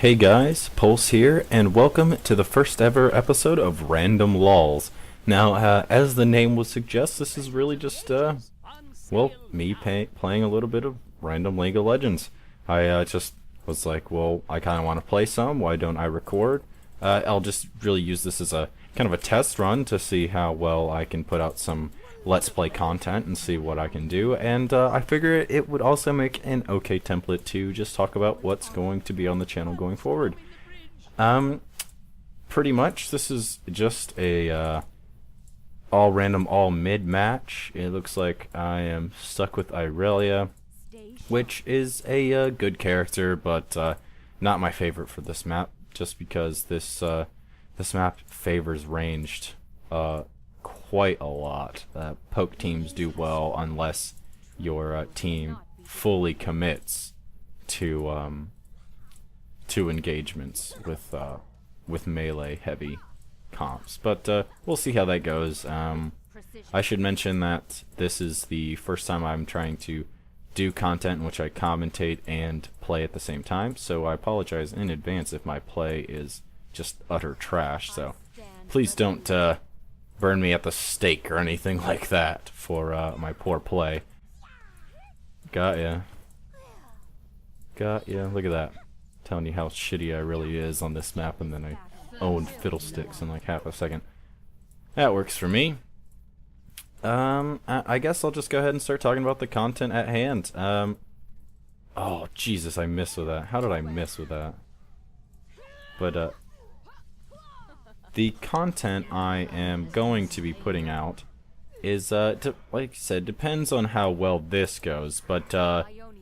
Hey guys, Pulse here, and welcome to the first ever episode of Random LoLs. Now, as the name would suggest, this is really just, well, me playing a little bit of random League of Legends. I just was like, well, I kind of want to play some, why don't I record? I'll just really use this as a kind of a test run to see how well I can put out some Let's Play content and see what I can do, and I figure it would also make an okay template to just talk about what's going to be on the channel going forward. Pretty much this is just a all random, all mid match. It looks like I am stuck with Irelia, which is a good character, but not my favorite for this map, just because this map favors ranged quite a lot. Poke teams do well unless your team fully commits to engagements with melee heavy comps. But we'll see how that goes. I should mention that this is the first time I'm trying to do content in which I commentate and play at the same time, so I apologize in advance if my play is just utter trash. So please don't burn me at the stake or anything like that for my poor play. Got ya. Look at that. Telling you how shitty I really is on this map, and then I owned fiddlesticks in like half a second. That works for me. I guess I'll just go ahead and start talking about the content at hand. Oh Jesus, I missed with that. How did I miss with that? But the content I am going to be putting out is, like I said, depends on how well this goes. But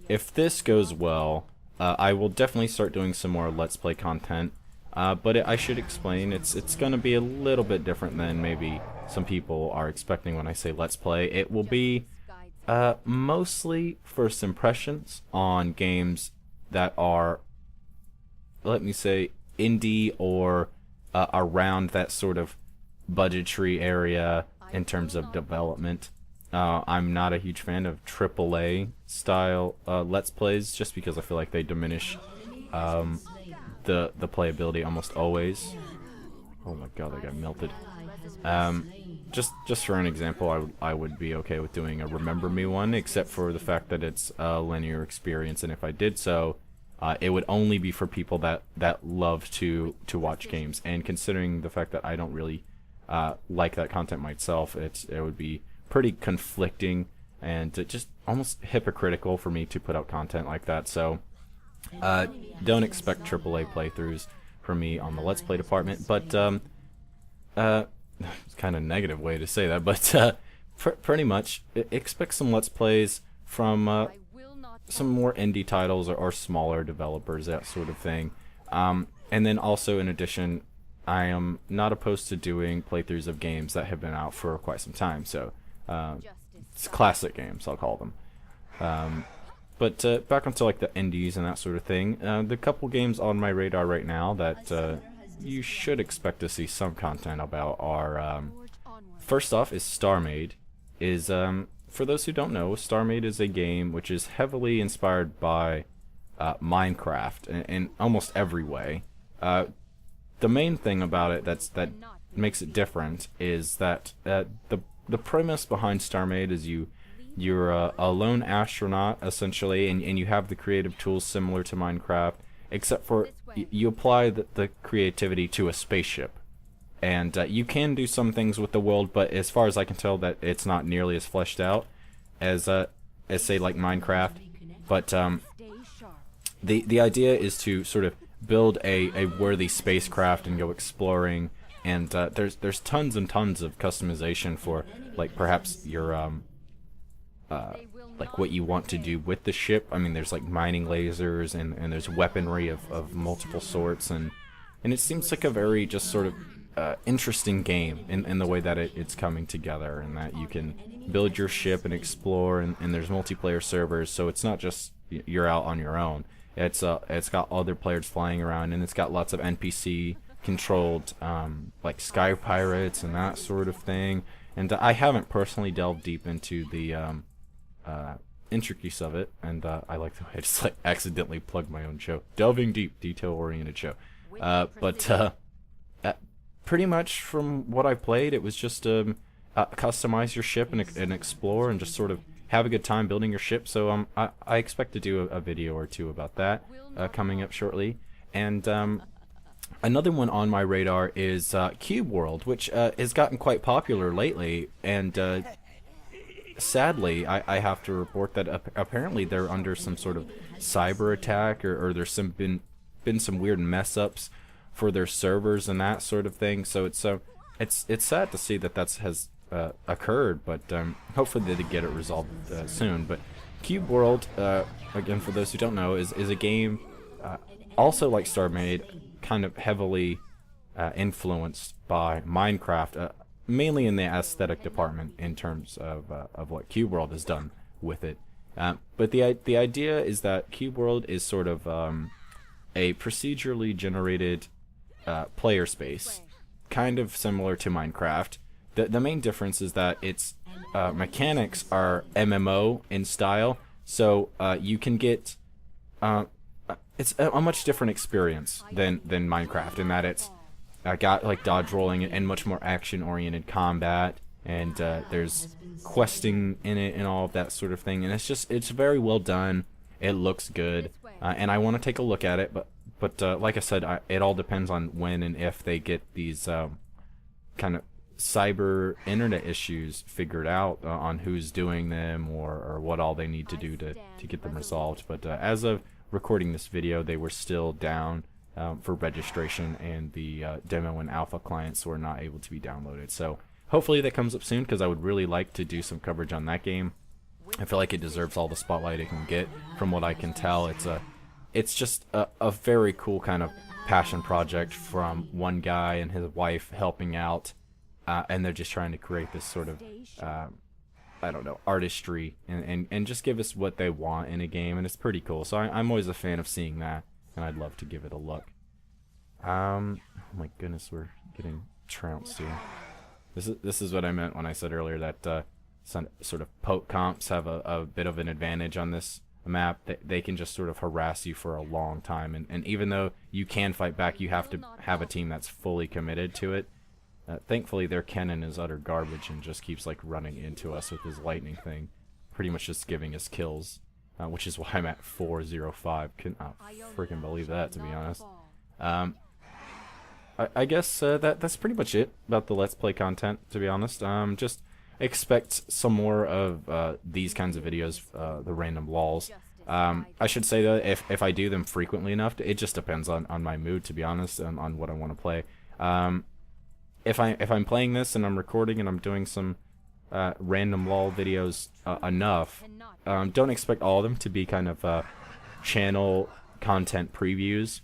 if this goes well, I will definitely start doing some more Let's Play content. But I should explain, it's going to be a little bit different than maybe some people are expecting when I say Let's Play. It will be mostly first impressions on games that are, let me say, indie or around that sort of budgetary area in terms of development. I'm not a huge fan of AAA style Let's Plays, just because I feel like they diminish the playability almost always. Oh my god, I got melted. Just for an example, I would be okay with doing a Remember Me one, except for the fact that it's a linear experience, and if I did so, it would only be for people that love to watch games. And considering the fact that I don't really like that content myself, it would be pretty conflicting and just almost hypocritical for me to put out content like that. So don't expect AAA playthroughs from me on the Let's Play department. But it's kind of a negative way to say that, but pretty much expect some Let's Plays from some more indie titles or smaller developers, that sort of thing. And then also, in addition, I am not opposed to doing playthroughs of games that have been out for quite some time. So it's classic games, I'll call them. But back onto like the indies and that sort of thing. The couple games on my radar right now that you should expect to see some content about are, first off is StarMade. For those who don't know, StarMade is a game which is heavily inspired by Minecraft in almost every way. The main thing about it that makes it different is that the premise behind StarMade is you're a lone astronaut essentially, and you have the creative tools similar to Minecraft, except for you apply the creativity to a spaceship. And you can do some things with the world, but as far as I can tell, that it's not nearly as fleshed out as say like Minecraft. But the idea is to sort of build a worthy spacecraft and go exploring. And there's tons and tons of customization for like perhaps your like what you want to do with the ship. I mean, there's like mining lasers and there's weaponry of multiple sorts, and it seems like a very just sort of interesting game in the way that it's coming together, and that you can build your ship and explore, and there's multiplayer servers, so it's not just you're out on your own. It's got other players flying around, and it's got lots of NPC controlled like sky pirates and that sort of thing. And I haven't personally delved deep into the intricacies of it, and I like the way I just like accidentally plugged my own show. Delving deep, detail-oriented show. Pretty much from what I played, it was just customize your ship and explore and just sort of have a good time building your ship. So I expect to do a video or two about that coming up shortly. And another one on my radar is Cube World, which has gotten quite popular lately. And sadly, I have to report that apparently they're under some sort of cyber attack, or there's been some weird mess ups for their servers and that sort of thing. So it's sad to see that has occurred, but hopefully they get it resolved soon. But Cube World, again, for those who don't know, is a game also like StarMade, kind of heavily influenced by Minecraft, mainly in the aesthetic department in terms of what Cube World has done with it. But the idea is that Cube World is sort of a procedurally generated player space, kind of similar to Minecraft. The main difference is that its mechanics are MMO in style, so you can get it's a much different experience than Minecraft, in that it's got like dodge rolling and much more action-oriented combat, and there's questing in it and all of that sort of thing, and it's very well done. It looks good, and I want to take a look at it, but like I said, it all depends on when and if they get these kind of cyber internet issues figured out on who's doing them, or what all they need to do to get them resolved. But as of recording this video, they were still down for registration, and the demo and alpha clients were not able to be downloaded. So hopefully that comes up soon, because I would really like to do some coverage on that game. I feel like it deserves all the spotlight it can get. From what I can tell, it's just a very cool kind of passion project from one guy and his wife helping out, and they're just trying to create this sort of I don't know, artistry and just give us what they want in a game, and it's pretty cool. So I'm always a fan of seeing that, and I'd love to give it a look. Oh my goodness, we're getting trounced here. This is what I meant when I said earlier that some sort of poke comps have a bit of an advantage on this map. They can just sort of harass you for a long time, and even though you can fight back, you have to have a team that's fully committed to it. Thankfully, their cannon is utter garbage and just keeps like running into us with his lightning thing, pretty much just giving us kills, which is why I'm at 405. Cannot freaking believe that, to be honest. I guess that's pretty much it about the Let's Play content, to be honest. Just expect some more of these kinds of videos, the random LoLs. I should say that if I do them frequently enough, it just depends on my mood, to be honest, and on what I want to play. If I'm playing this and I'm recording and I'm doing some random LoL videos enough, don't expect all of them to be kind of channel content previews.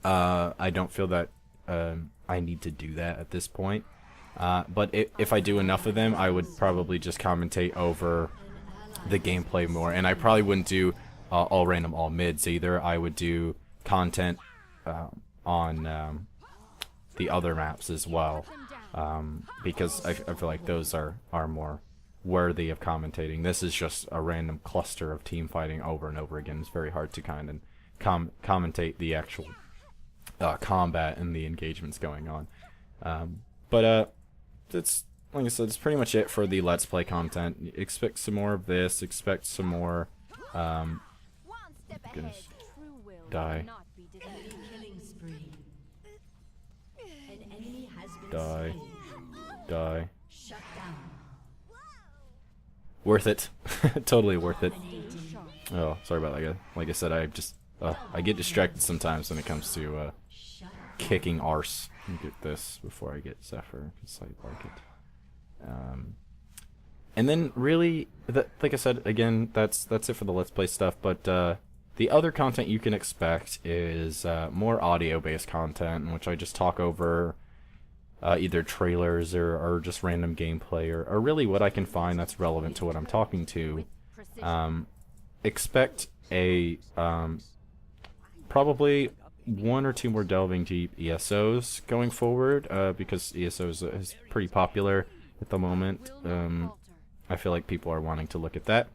I don't feel that I need to do that at this point. But if I do enough of them, I would probably just commentate over the gameplay more, and I probably wouldn't do all random, all mids either. I would do content on the other maps as well, because I feel like those are more worthy of commentating. This is just a random cluster of team fighting over and over again. It's very hard to kind of commentate the actual combat and the engagements going on. But it's, like I said, it's pretty much it for the Let's Play content. Expect some more of this. Expect some more. Goodness, die. Die. Die. Worth it. Totally worth it. Oh, sorry about that, guy. Like I said, I get distracted sometimes when it comes to kicking arse. Let me get this before I get Zephyr, because I like it. And then really, like I said, again, that's it for the Let's Play stuff. But the other content you can expect is more audio-based content, in which I just talk over either trailers or just random gameplay, or really what I can find that's relevant to what I'm talking to. Expect a probably one or two more delving deep ESOs going forward, because ESOs is pretty popular at the moment. I feel like people are wanting to look at that.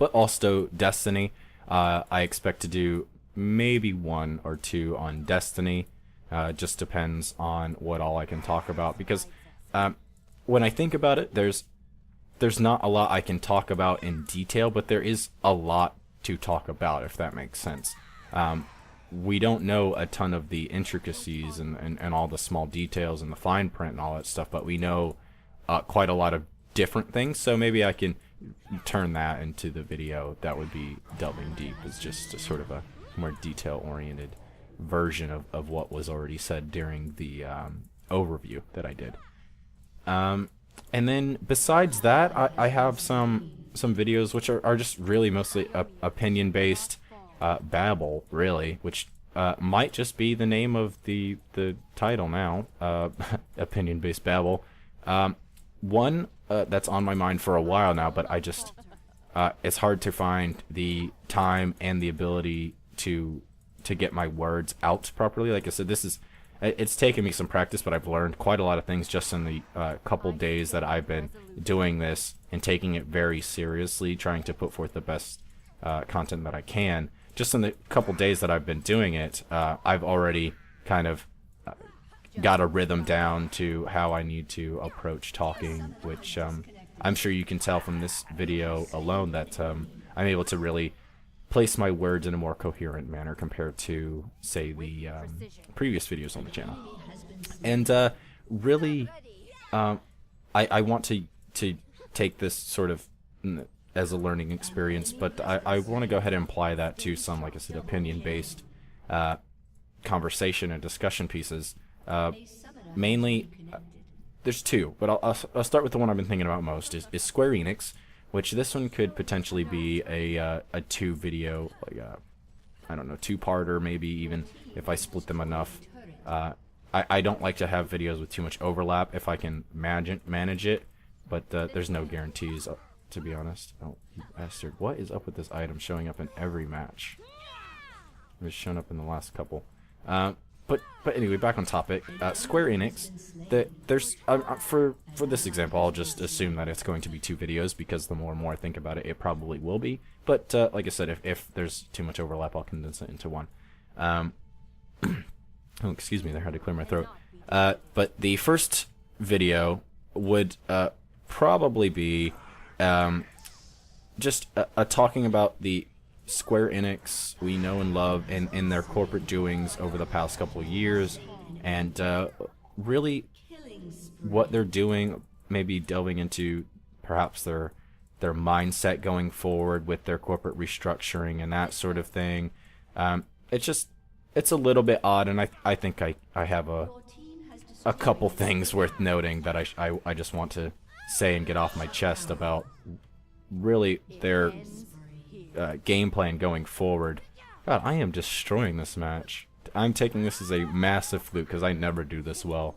but also Destiny. I expect to do maybe 1 or 2 on Destiny. Just depends on what all I can talk about, because when I think about it, there's not a lot I can talk about in detail, but there is a lot to talk about, if that makes sense. We don't know a ton of the intricacies and all the small details and the fine print and all that stuff, but we know quite a lot of different things, so maybe I can turn that into the video that would be delving deep, as just a sort of a more detail-oriented version of what was already said during the overview that I did. And then besides that, I have some videos which are just really mostly opinion-based, Babble, really, which might just be the name of the title now, opinion-based Babble. One that's on my mind for a while now, but I just it's hard to find the time and the ability to get my words out properly. Like I said, it's taken me some practice, but I've learned quite a lot of things just in the couple days that I've been doing this and taking it very seriously, trying to put forth the best content that I can. Just in the couple days that I've been doing it, I've already kind of got a rhythm down to how I need to approach talking, which I'm sure you can tell from this video alone that I'm able to really place my words in a more coherent manner compared to, say, the previous videos on the channel. And really, I want to take this sort of as a learning experience, but I want to go ahead and apply that to some, like I said, opinion-based conversation and discussion pieces. Mainly, there's 2, but I'll start with the one I've been thinking about most, is Square Enix, which this one could potentially be a 2 video, like I don't know, 2-parter, maybe even if I split them enough. I don't like to have videos with too much overlap if I can manage it, but there's no guarantees, to be honest. Oh, you bastard. What is up with this item showing up in every match? It was shown up in the last couple. But anyway, back on topic. Square Enix, there's for this example, I'll just assume that it's going to be 2 videos, because the more and more I think about it, it probably will be. But like I said, if there's too much overlap, I'll condense it into 1. Oh, excuse me, there, I had to clear my throat. But the first video would probably be just talking about the Square Enix we know and love, and their corporate doings over the past couple of years, and really what they're doing, maybe delving into perhaps their mindset going forward with their corporate restructuring and that sort of thing. It's a little bit odd, and I think I have a couple things worth noting that I just want to say and get off my chest about really their game plan going forward. God, I am destroying this match. I'm taking this as a massive fluke, because I never do this well.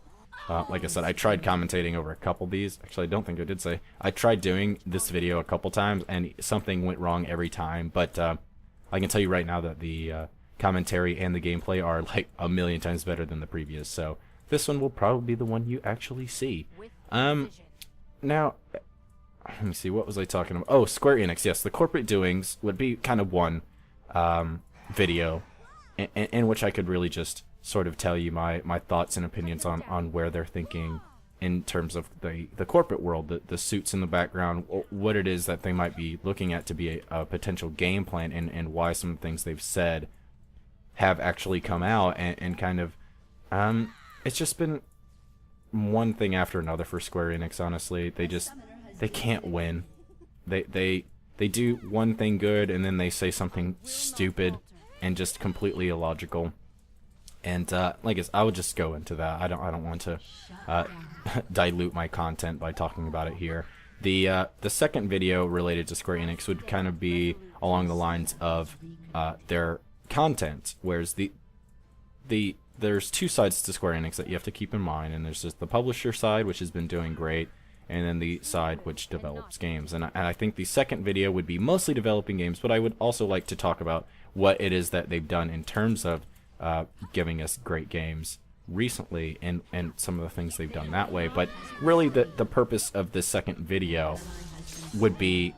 Like I said, I tried commentating over a couple of these. Actually, I don't think I did say. I tried doing this video a couple times, and something went wrong every time. But I can tell you right now that the commentary and the gameplay are like a million times better than the previous. So this one will probably be the one you actually see. Now, let me see, what was I talking about? Oh, Square Enix, yes, the corporate doings would be kind of one video in which I could really just sort of tell you my thoughts and opinions on where they're thinking in terms of the corporate world, the suits in the background, what it is that they might be looking at to be a potential game plan, and why some of the things they've said have actually come out, and kind of, it's just been one thing after another for Square Enix, honestly. They can't win. They do one thing good, and then they say something stupid and just completely illogical. And like I would just go into that. I don't want to dilute my content by talking about it here. The second video related to Square Enix would kind of be along the lines of their content, whereas there's 2 sides to Square Enix that you have to keep in mind, and there's just the publisher side, which has been doing great, and then the side which develops games. And I think the second video would be mostly developing games, but I would also like to talk about what it is that they've done in terms of giving us great games recently, and some of the things they've done that way. But really the purpose of this second video would be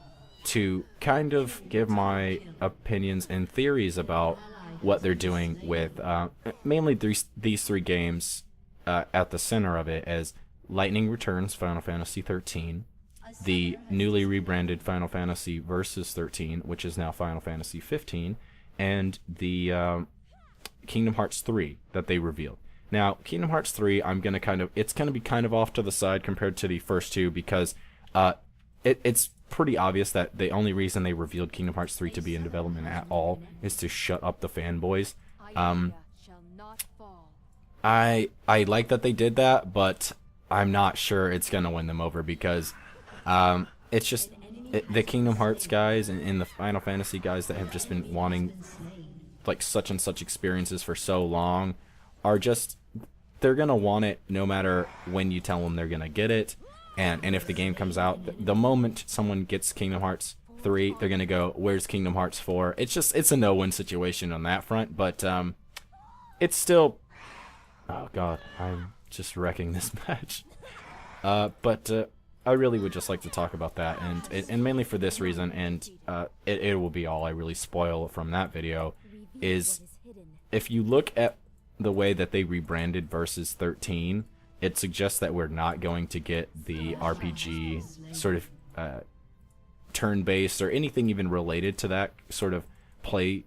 to kind of give my opinions and theories about what they're doing with mainly these three games at the center of it as Lightning Returns Final Fantasy 13, the newly rebranded Final Fantasy Versus 13, which is now Final Fantasy 15, and the Kingdom Hearts 3 that they revealed. Now, Kingdom Hearts 3, it's gonna be kind of off to the side compared to the first two because it's pretty obvious that the only reason they revealed Kingdom Hearts 3 to be in development at all is to shut up the fanboys. I like that they did that, but I'm not sure it's gonna win them over because it's just the Kingdom Hearts guys and the Final Fantasy guys that have just been wanting like such and such experiences for so long are just, they're gonna want it no matter when you tell them they're gonna get it. And if the game comes out, the moment someone gets Kingdom Hearts 3, they're going to go, where's Kingdom Hearts 4? It's a no-win situation on that front, but it's still... Oh god, I'm just wrecking this match. But I really would just like to talk about that, and mainly for this reason, and it will be all I really spoil from that video, is if you look at the way that they rebranded Versus 13, it suggests that we're not going to get the RPG sort of turn-based or anything even related to that sort of play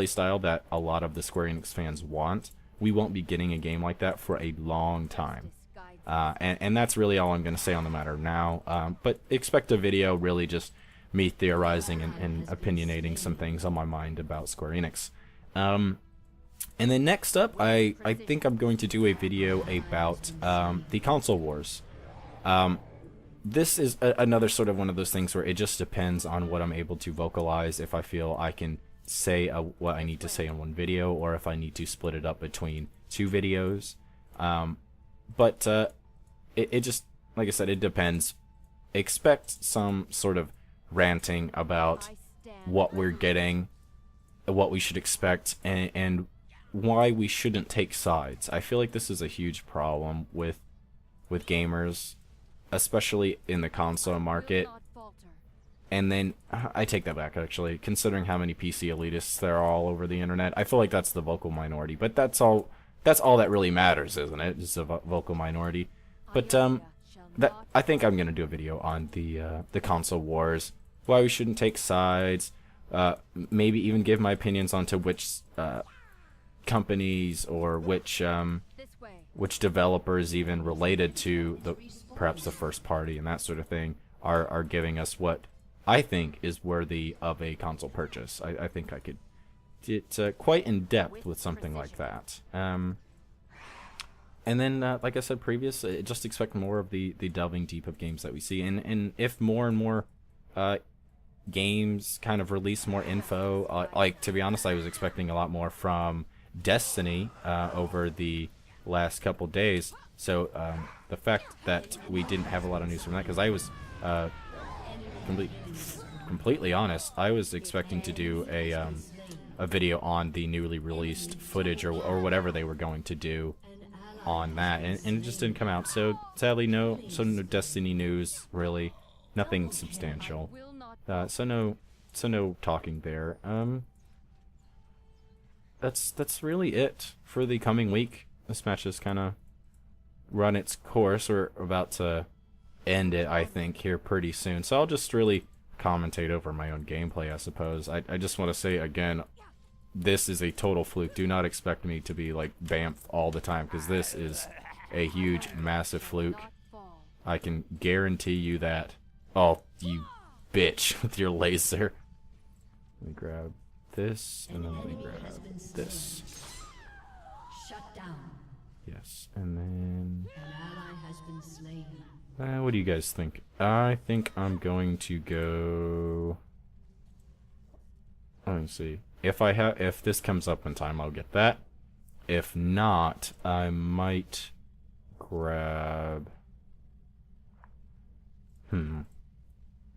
style that a lot of the Square Enix fans want. We won't be getting a game like that for a long time. And that's really all I'm going to say on the matter now. But expect a video really just me theorizing and opinionating some things on my mind about Square Enix. And then next up, I think I'm going to do a video about the console wars. This is another sort of one of those things where it just depends on what I'm able to vocalize, if I feel I can say what I need to say in one video, or if I need to split it up between two videos. But it just, like I said, it depends. Expect some sort of ranting about what we're getting, what we should expect, and why we shouldn't take sides. I feel like this is a huge problem with gamers, especially in the console market. And then I take that back, actually, considering how many PC elitists there are all over the internet. I feel like that's the vocal minority, but that's all that really matters, isn't it? Just a vocal minority. But I think I'm gonna do a video on the console wars, why we shouldn't take sides, maybe even give my opinions onto which companies or which developers even related to perhaps the first party and that sort of thing are giving us what I think is worthy of a console purchase. I think I could get quite in depth with something like that. And then, like I said previously, just expect more of the delving deep of games that we see. And if more and more games kind of release more info, like, to be honest, I was expecting a lot more from Destiny over the last couple days. So the fact that we didn't have a lot of news from that, because I was completely honest, I was expecting to do a video on the newly released footage or whatever they were going to do on that, and it just didn't come out. So sadly, no Destiny news, really, nothing substantial. So no talking there. That's really it for the coming week. This match has kind of run its course. We're about to end it, I think, here pretty soon. So I'll just really commentate over my own gameplay, I suppose. I just want to say again, this is a total fluke. Do not expect me to be like Bamf all the time, because this is a huge, massive fluke. I can guarantee you that. Oh, you bitch with your laser. Let me grab this, and then let me grab this. Yes, and then... what do you guys think? I think I'm going to go... Let me see. If this comes up in time, I'll get that. If not, I might grab...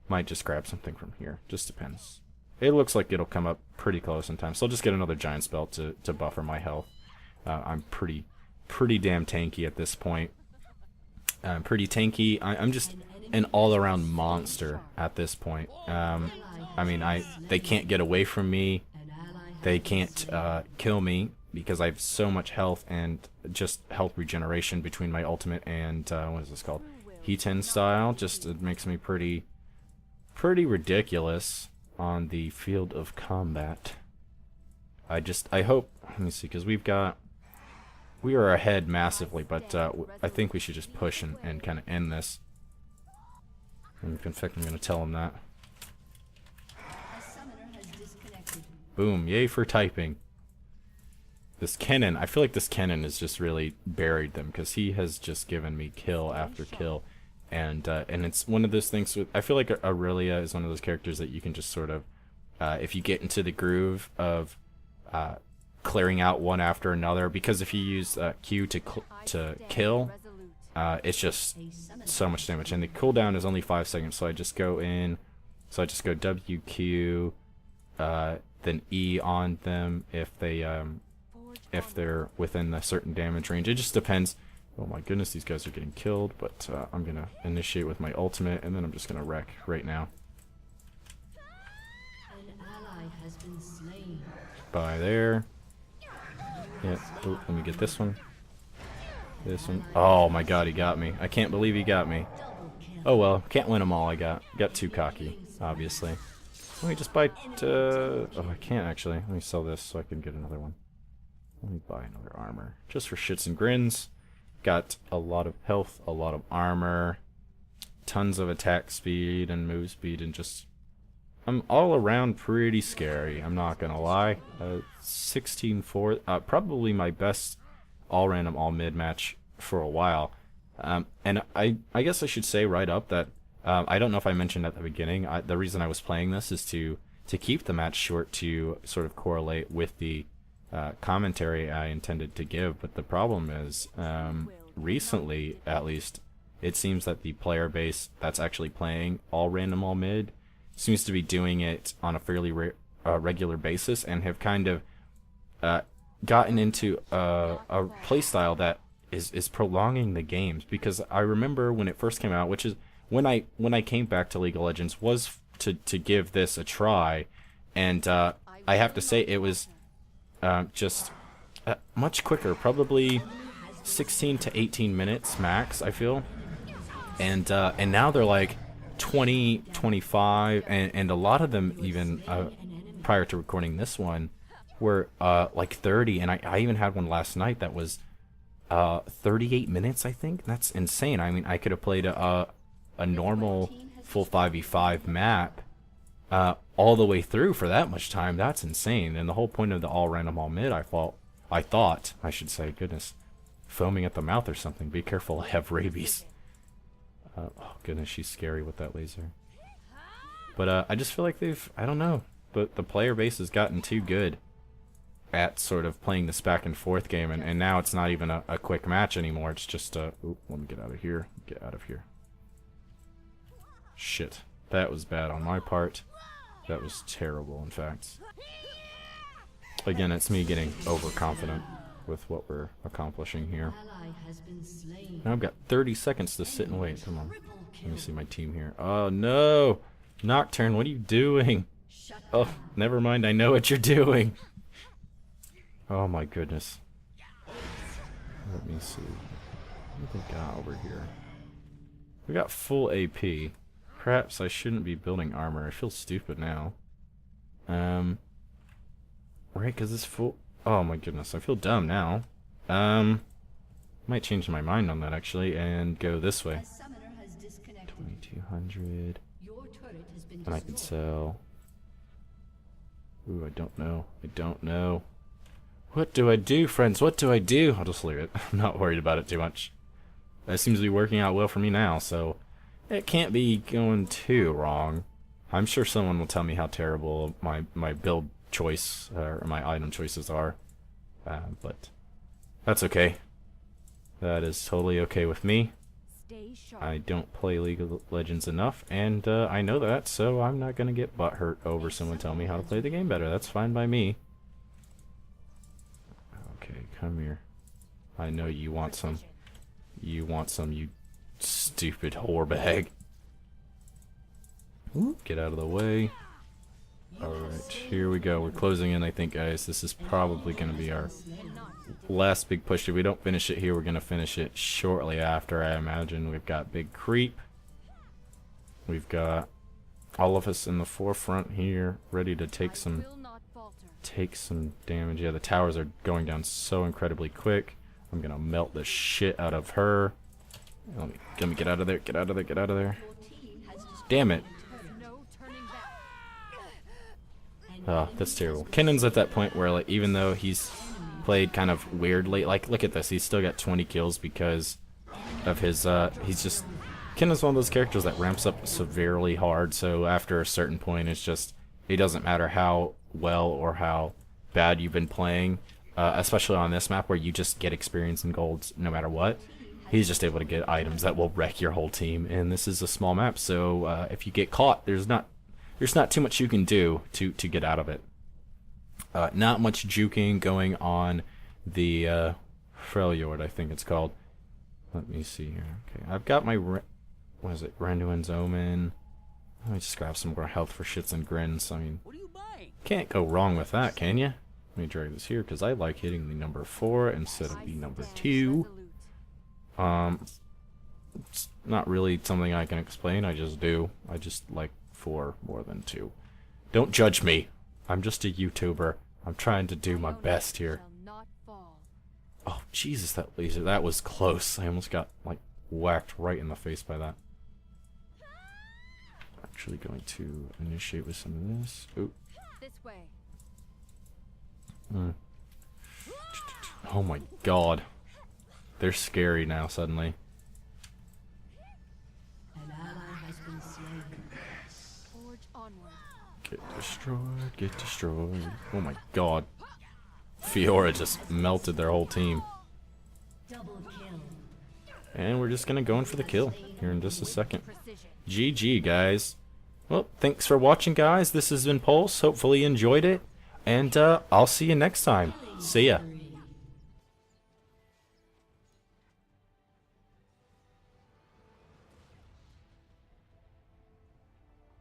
Might just grab something from here. Just depends. It looks like it'll come up pretty close in time, so I'll just get another giant spell to buffer my health. I'm pretty damn tanky at this point. I'm pretty tanky. I'm just an all-around monster at this point. I mean, they can't get away from me. They can't kill me because I have so much health and just health regeneration between my ultimate and what is this called? He-10 style. Just it makes me pretty ridiculous on the field of combat. I hope. Let me see, because we are ahead massively, but I think we should just push and kind of end this. And in fact, I'm going to tell him that. Boom, yay for typing. This Kennen, I feel like this Kennen has just really buried them, because he has just given me kill after kill. And it's one of those things with, I feel like Aurelia is one of those characters that you can just sort of, if you get into the groove of clearing out one after another, because if you use Q to kill, it's just so much damage. And the cooldown is only 5 seconds, so I just go in, so I just go WQ, then E on them if they're within a certain damage range. It just depends. Oh my goodness, these guys are getting killed, but I'm gonna initiate with my ultimate, and then I'm just gonna wreck right now. By there. Yeah. Oh, let me get this one. This one. Oh my god, he got me. I can't believe he got me. Oh well, can't win them all. I got too cocky, obviously. Let me just buy, oh, I can't actually. Let me sell this so I can get another one. Let me buy another armor. Just for shits and grins. Got a lot of health, a lot of armor, tons of attack speed and move speed, and just... I'm all around pretty scary, I'm not gonna lie. 16-4, probably my best all-random, all-mid match for a while. And I guess I should say right up that I don't know if I mentioned at the beginning, the reason I was playing this is to keep the match short, to sort of correlate with the commentary I intended to give. But the problem is, recently at least, it seems that the player base that's actually playing all random, all mid seems to be doing it on a fairly regular basis, and have kind of gotten into a playstyle that is prolonging the games. Because I remember when it first came out, which is when I came back to League of Legends, was to give this a try, and I have to say it was just much quicker, probably 16 to 18 minutes max, I feel, and now they're like 20, 25, and a lot of them even prior to recording this one were like 30, and I even had one last night that was 38 minutes, I think. That's insane. I mean, I could have played a normal full 5v5 map all the way through for that much time. That's insane. And the whole point of the all random, all mid, I thought, I should say, goodness, foaming at the mouth or something. Be careful, I have rabies. Oh goodness, she's scary with that laser. But I just feel like I don't know, but the player base has gotten too good at sort of playing this back and forth game, and now it's not even a quick match anymore. It's just oop, let me get out of here. Get out of here. Shit, that was bad on my part. That was terrible, in fact. Again, it's me getting overconfident with what we're accomplishing here. Now I've got 30 seconds to sit and wait. Come on. Let me see my team here. Oh no! Nocturne, what are you doing? Oh, never mind, I know what you're doing. Oh my goodness. Let me see. What do we got over here? We got full AP. Perhaps I shouldn't be building armor. I feel stupid now. Right, because this full... Oh my goodness, I feel dumb now. Might change my mind on that actually and go this way. 2200. And I could sell... Ooh, I don't know. I don't know. What do I do, friends? What do I do? I'll just leave it. I'm not worried about it too much. That seems to be working out well for me now, so it can't be going too wrong. I'm sure someone will tell me how terrible my build choice or my item choices are, but that's okay. That is totally okay with me. I don't play League of Legends enough, and I know that, so I'm not gonna get butthurt over someone telling me how to play the game better. That's fine by me. Okay, come here. I know you want some. You want some, you stupid whore bag. Get out of the way. Alright, here we go. We're closing in, I think, guys. This is probably going to be our last big push. If we don't finish it here, we're going to finish it shortly after, I imagine. We've got big creep. We've got all of us in the forefront here, ready to take some damage. Yeah, the towers are going down so incredibly quick. I'm going to melt the shit out of her. Let me get out of there, get out of there, get out of there. Damn it. Oh, that's terrible. Kennan's at that point where, like, even though he's played kind of weirdly, like, look at this, he's still got 20 kills because of his, he's just, Kennan's one of those characters that ramps up severely hard, so after a certain point, it's just, it doesn't matter how well or how bad you've been playing, especially on this map where you just get experience and golds no matter what. He's just able to get items that will wreck your whole team, and this is a small map, so if you get caught, there's not too much you can do to get out of it. Not much juking going on the Freljord, I think it's called. Let me see here. Okay, I've got my what is it, Randuin's Omen. Let me just grab some more health for shits and grins. I mean, can't go wrong with that, can you? Let me drag this here because I like hitting the number 4 instead of the number 2. It's not really something I can explain. I just do. I just like 4 more than 2. Don't judge me. I'm just a YouTuber. I'm trying to do my best here. Oh, Jesus, that laser. That was close. I almost got, like, whacked right in the face by that. Actually going to initiate with some of this. Oop. Oh my god. They're scary now, suddenly. Get destroyed, get destroyed. Oh my god. Fiora just melted their whole team. And we're just gonna go in for the kill here in just a second. GG, guys. Well, thanks for watching, guys. This has been Pulse. Hopefully you enjoyed it. And I'll see you next time. See ya.